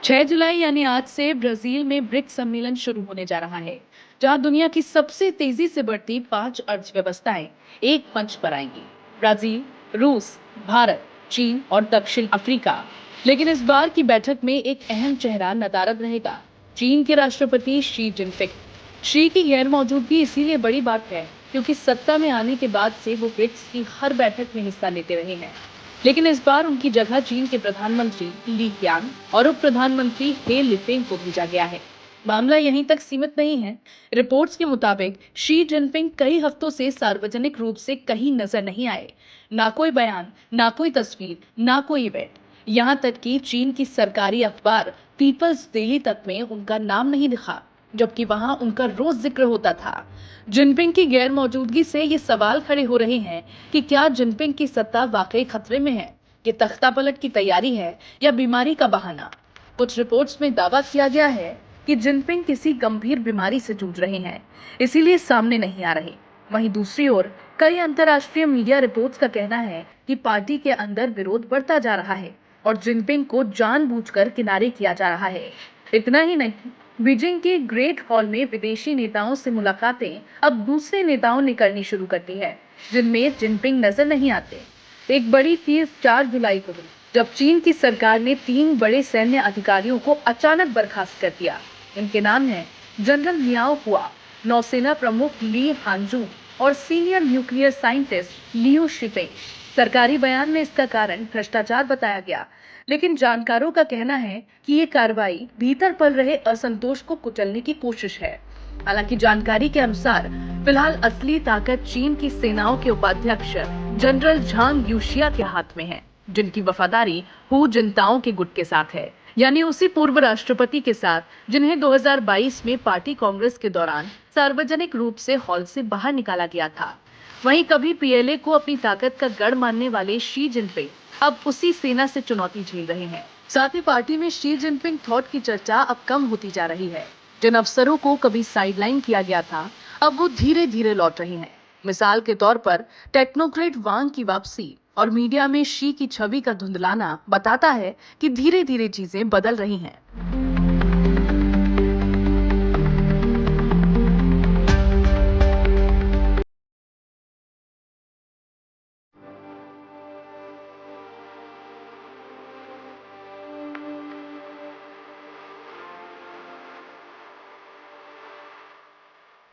6 जुलाई यानी आज से ब्राजील में ब्रिक्स सम्मेलन शुरू होने जा रहा है, जहां दुनिया की सबसे तेजी से बढ़ती 5 अर्थव्यवस्थाएं एक मंच पर आएंगी। ब्राजील, रूस, भारत, चीन और दक्षिण अफ्रीका। लेकिन इस बार की बैठक में एक अहम चेहरा नदारद रहेगा, चीन के राष्ट्रपति शी जिनपिंग। शी की गैर मौजूदगी इसीलिए बड़ी बात है, क्योंकि सत्ता में आने के बाद से वो ब्रिक्स की हर बैठक में हिस्सा लेते रहे हैं। लेकिन इस बार उनकी जगह चीन के प्रधानमंत्री ली qiang और उप प्रधानमंत्री हे लिफेंग को भेजा गया है। मामला यहीं तक सीमित नहीं है। रिपोर्ट्स के मुताबिक शी जिनपिंग कई हफ्तों से सार्वजनिक रूप से कहीं नजर नहीं आए। ना कोई बयान, ना कोई तस्वीर, ना कोई इवेंट। यहाँ तक कि चीन की सरकारी अखबार पीपल्स डेली तक में उनका नाम नहीं दिखा, जबकि वहां उनका रोज जिक्र होता था। जिनपिंग की गैर मौजूदगी से ये सवाल खड़े हो रहे हैं कि क्या जिनपिंग की सत्ता वाकई खतरे में है, ये तख्ता पलट की तैयारी है या बीमारी का बहाना। कुछ रिपोर्ट्स में दावा किया गया है कि जिनपिंग किसी गंभीर बीमारी से जूझ रहे हैं, इसीलिए सामने नहीं आ रहे। वहीं दूसरी ओर कई अंतर्राष्ट्रीय मीडिया रिपोर्ट्स का कहना है कि पार्टी के अंदर विरोध बढ़ता जा रहा है और जिनपिंग को जानबूझकर किनारे किया जा रहा है। इतना ही नहीं, बीजिंग के ग्रेट हॉल में विदेशी नेताओं से मुलाकातें अब दूसरे नेताओं ने करनी शुरू कर दी है, जिनमें जिनपिंग नजर नहीं आते। एक बड़ी चीज 4 जुलाई को हुई, जब चीन की सरकार ने 3 बड़े सैन्य अधिकारियों को अचानक बर्खास्त कर दिया। इनके नाम हैं जनरल मियाओ हुआ, नौसेना प्रमुख ली हांजू और सीनियर न्यूक्लियर साइंटिस्ट लियू शिफे। सरकारी बयान में इसका कारण भ्रष्टाचार बताया गया, लेकिन जानकारों का कहना है कि ये कार्रवाई भीतर पल रहे असंतोष को कुचलने की कोशिश है। हालांकि जानकारी के अनुसार फिलहाल असली ताकत चीन की सेनाओं के उपाध्यक्ष जनरल झांग यूशिया के हाथ में है, जिनकी वफादारी हू जिनताओ के गुट के साथ है, यानी उसी पूर्व राष्ट्रपति के साथ जिन्हें 2022 में पार्टी कांग्रेस के दौरान सार्वजनिक रूप से हॉल से बाहर निकाला गया था। वहीं कभी पीएलए को अपनी ताकत का गढ़ मानने वाले शी जिनपिंग अब उसी सेना से चुनौती झेल रहे हैं। साथ ही पार्टी में शी जिनपिंग थॉट की चर्चा अब कम होती जा रही है। जिन अफसरों को कभी साइडलाइन किया गया था, अब वो धीरे धीरे लौट रहे हैं। मिसाल के तौर पर टेक्नोक्रेट वांग की वापसी और मीडिया में शी की छवि का धुंधलाना बताता है कि धीरे धीरे चीजें बदल रही हैं।